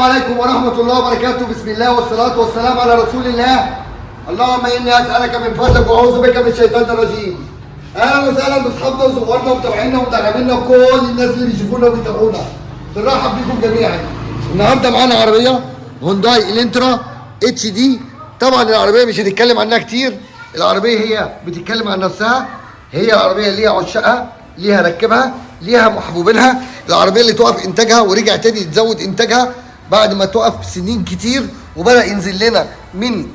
عليكم ورحمة الله وبركاته. بسم الله والصلاة والسلام على رسول الله. اللهم إني أسألك من فضلك وأعوذ بك من الشيطان الرجيم. أهلا وسهلا بأصحابنا وزوارنا ومتابعينا ومدعمينا وكل الناس اللي بيشوفونا وبيتابعونا. بنرحب بكم جميعا. النهارده معانا عربية هونداي الانترا اتش دي. طبعا العربية مش هنتكلم عنها كتير، العربية هي بتتكلم عن نفسها. هي عربية ليها عشاقها، ليها ركبها، ليها محبوبينها. العربية اللي توقف إنتاجها ورجع تاني تزود إنتاجها بعد ما توقف سنين كتير، وبدأ ينزل لنا من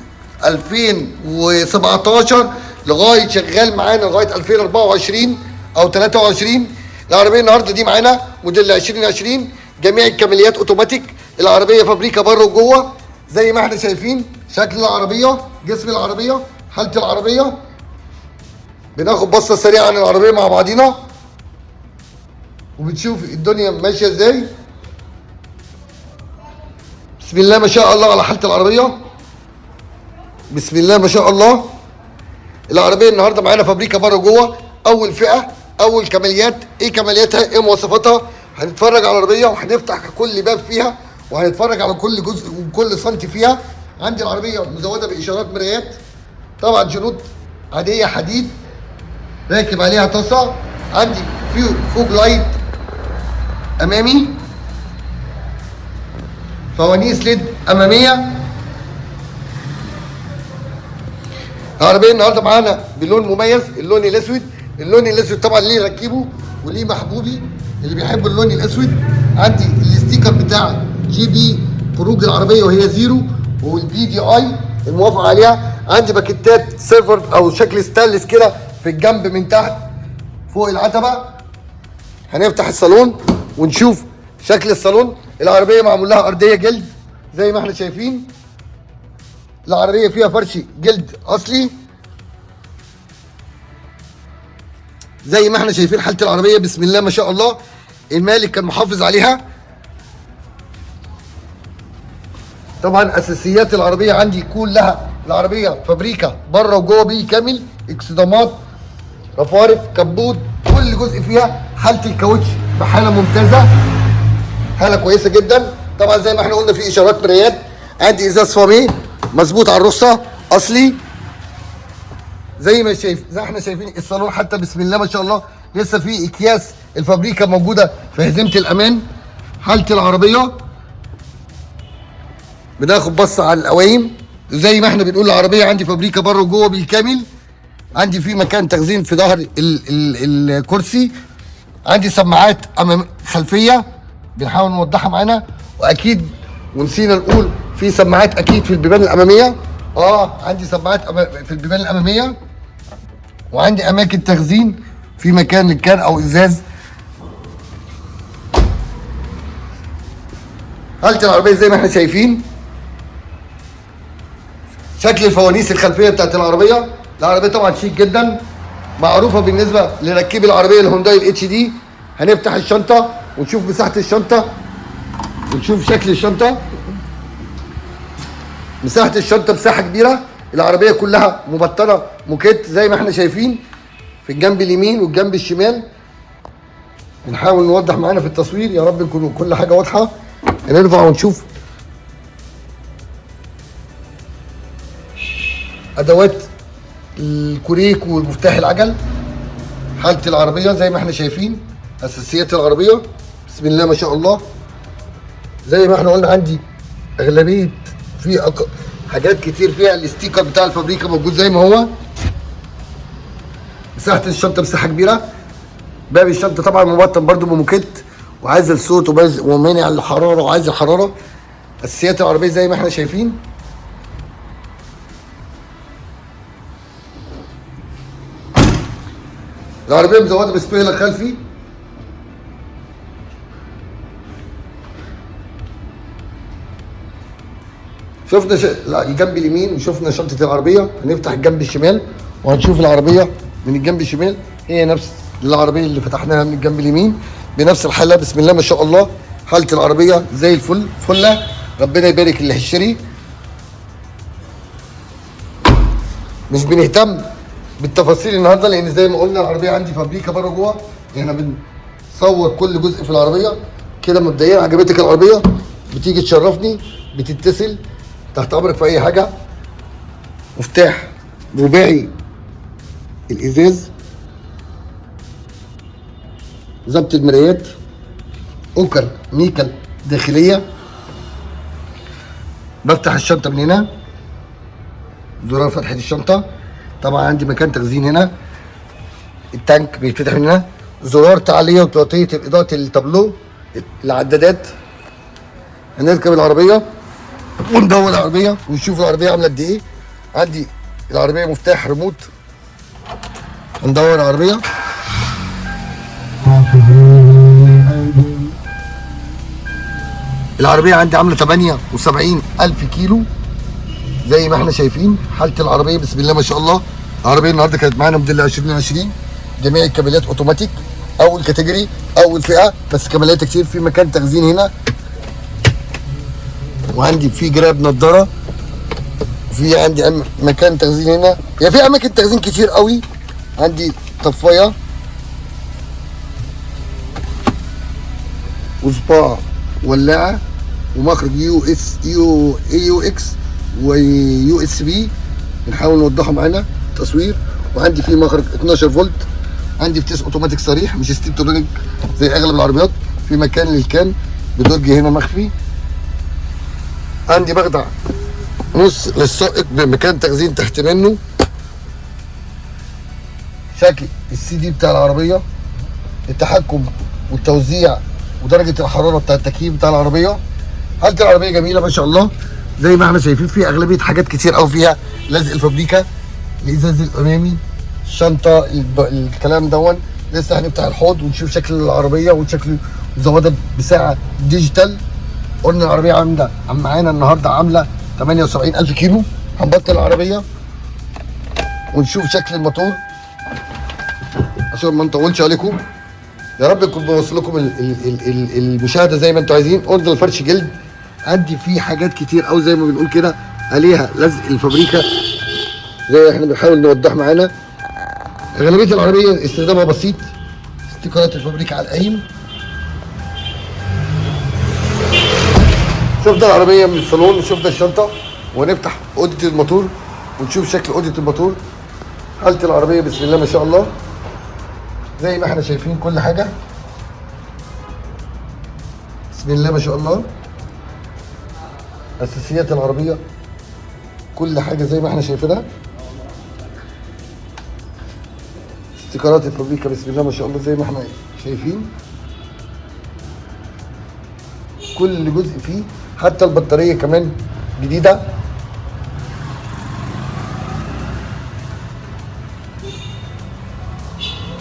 2017 لغاية شغال معانا لغاية 2024 أو 23. العربية النهارده دي معانا موديل 2020، جميع الكماليات أوتوماتيك. العربية فابريكا بره وجوه زي ما احنا شايفين. شكل العربية، جسم العربية، حالة العربية. بناخد بصة سريعة عن العربية مع بعضينا وبتشوف الدنيا ماشية ازاي. بسم الله ما شاء الله على حالة العربية، بسم الله ما شاء الله. العربية النهاردة معانا فابريكا بره وجوه. أول فئة، أول كماليات. إيه كمالياتها؟ إيه مواصفاتها؟ هنتفرج على العربية وهنفتح كل باب فيها وهنتفرج على كل جزء وكل سنتي فيها. عندي العربية مزودة بإشارات مرايات، طبعا شروط عادية حديد، راكب عليها طاسة. عندي فوق لايت أمامي، فوانيس ليد أمامية. العربية النهارده معانا بلون مميز، اللون الأسود. اللون الأسود طبعا ليه ركبه وليه محبوبي اللي بيحب اللون الأسود. عندي الاستيكر بتاع جي بي خروج العربية وهي زيرو، والبي دي اي الموافق عليها. عندي باكيتات سيرفر أو شكل ستانلس كده في الجنب من تحت فوق العتبة. هنفتح الصالون ونشوف شكل الصالون. العربية معمول لها أرضية جلد زي ما احنا شايفين. العربية فيها فرش جلد أصلي زي ما احنا شايفين. حالة العربية بسم الله ما شاء الله، المالك كان محافظ عليها. طبعا أساسيات العربية عندي كلها. العربية فابريكا بره وجوه بالكامل، اكسدامات، رفارف، كبوت، كل جزء فيها. حالة الكاوتش بحالة ممتازة، حالة كويسة جدا. طبعا زي ما احنا قلنا في إشارات مرايات. عندي إزاز فاميه مظبوط على الرصة أصلي زي ما احنا شايفين. الصالون حتى بسم الله ما شاء الله لسه في اكياس الفابريكا موجوده في هزيمه الامان. حاله العربيه بناخد بصه على القوايم زي ما احنا بنقول. العربيه عندي فابريكا بره وجوه بالكامل. عندي في مكان تخزين في ظهر الكرسي. عندي سماعات امام خلفيه بنحاول نوضحها معانا، واكيد ونسينا نقول في سماعات اكيد في البيبان الاماميه. عندي سماعات في البيبان الاماميه، وعندي اماكن تخزين في مكان للكان او ازاز. حالة العربيه زي ما احنا شايفين. شكل الفوانيس الخلفيه بتاعت العربيه. العربيه طبعا شيك جدا، معروفه بالنسبه لركيب العربيه الهونداي الاتش دي. هنفتح الشنطه ونشوف مساحه الشنطه ونشوف شكل الشنطه. مساحه الشنطه مساحه كبيره. العربيه كلها مبطنه موكيت زي ما احنا شايفين في الجنب اليمين والجنب الشمال. بنحاول نوضح معانا في التصوير، يا رب نكون كل حاجه واضحه. هنرفع ونشوف ادوات الكوريك والمفتاح العجل. حاله العربيه زي ما احنا شايفين. اساسيات العربيه بسم الله ما شاء الله. زي ما احنا قلنا عندي اغلبيه في حاجات كتير فيها. الاستيكر بتاع الفابريكا موجود زي ما هو. مساحه الشنطه مساحه كبيره. باب الشنطه طبعا مبطن برده بموكيت وعايز الصوت ومانع الحراره وعايز الحراره. اساسيات العربيه زي ما احنا شايفين. العربيه مزوده بسبويلر خلفي. شفنا الجنب اليمين وشفنا شنطه العربيه. هنفتح الجنب الشمال وهنشوف العربيه من الجنب الشمال. هي نفس العربيه اللي فتحناها من الجنب اليمين بنفس الحاله. بسم الله ما شاء الله. حاله العربيه زي الفل فله. ربنا يبارك اللي هيشتري. مش بنهتم بالتفاصيل النهارده لان زي ما قلنا العربيه عندي فابريكا بره جوه. احنا بنصور كل جزء في العربيه كده. مبدئيا عجبتك العربيه بتيجي تشرفني، بتتصل، تحت امرك في اي حاجه. مفتاح رباعي الازاز، ظبط المرايات، اوكر نيكل داخليه. بفتح الشنطه من هنا، زرار فتحه الشنطه. طبعا عندي مكان تخزين هنا، التانك بيتفتح من هنا، زرار تعليه وتوطيه اضاءه التابلو، العدادات. هنركب العربيه وندور العربيه ونشوف العربيه عامله قد ايه. عندي العربيه مفتاح ريموت، هندور العربيه. العربيه عندي عامله 78,000 كيلو زي ما احنا شايفين. حاله العربيه بسم الله ما شاء الله. العربيه النهارده كانت معانا موديل 2020، جميع الكابلات اوتوماتيك، اول كاتيجوري اول فئه، بس كمالات كتير. في مكان تخزين هنا، وعندي في جراب نضاره، وفي عندي مكان تخزين هنا. هي في اماكن تخزين كتير قوي. عندي طفايه وصباع ولاعه ومخرج يو اكس ويو اس بي، بنحاول نوضحه معانا تصوير. وعندي في مخرج 12 فولت. عندي فتيس اوتوماتيك صريح مش ستيبتورينج زي اغلب العربيات. في مكان للكان بدرج هنا مخفي. عندي مخدع نص للسائق بمكان تخزين تحت منه. شكل السي دي بتاع العربيه، التحكم والتوزيع ودرجه الحراره بتاع التكييف بتاع العربيه. حاله العربيه جميله ما شاء الله زي ما احنا شايفين. في اغلبيه حاجات كتير قوي فيها لزق الفابريكا، الازاز الامامي، الشنطه، الكلام دون. لسه هنفتح الحوض ونشوف شكل العربيه وشكل مزوده بساعه ديجيتال. قلنا العربيه عامله معانا النهارده عامله 78,000 كيلو. هنبطل العربيه ونشوف شكل الموتور عشان ما نطولش عليكم. يا رب يكون بوصل لكم المشاهده زي ما انتم عايزين. قلنا الفرش جلد. عندي فيه حاجات كتير قوي زي ما بنقول كده عليها لزق الفابريكا زي احنا بنحاول نوضح معانا. غالبيه العربيه استخدامها بسيط، استيكرات الفابريكا على القايم. شفنا العربيه من الصالون، شفنا الشنطه، ونفتح اوضه الموتور ونشوف شكل اوضه الموتور. حاله العربيه بسم الله ما شاء الله زي ما احنا شايفين كل حاجه. بسم الله ما شاء الله. اساسيات العربيه كل حاجه زي ما احنا شايفينها. استيكرات الفابريكا بسم الله ما شاء الله زي ما احنا شايفين. كل جزء فيه، حتى البطاريه كمان جديده.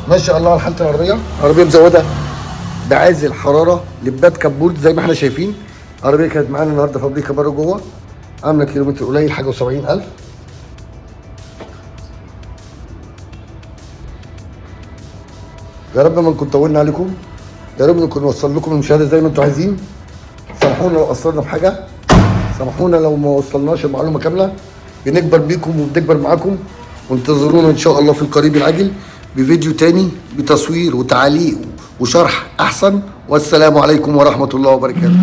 ما شاء الله على حاله العربيه. عربيه مزوده بعازل حراره، لبات كبورت زي ما احنا شايفين. العربيه كانت معانا النهارده فابريكا بره جوه، عامله كيلومتر قليل حاجه و70,000. يا رب ما نكون طولنا عليكم، يا رب نكون وصل لكم المشاهده زي ما انتم عايزين. سامحونا لو قصرنا في حاجه، سامحونا لو ما وصلناش المعلومه كامله. بنكبر بيكم وبنكبر معاكم، وانتظرونا ان شاء الله في القريب العاجل بفيديو تاني بتصوير وتعليق وشرح احسن. والسلام عليكم ورحمه الله وبركاته.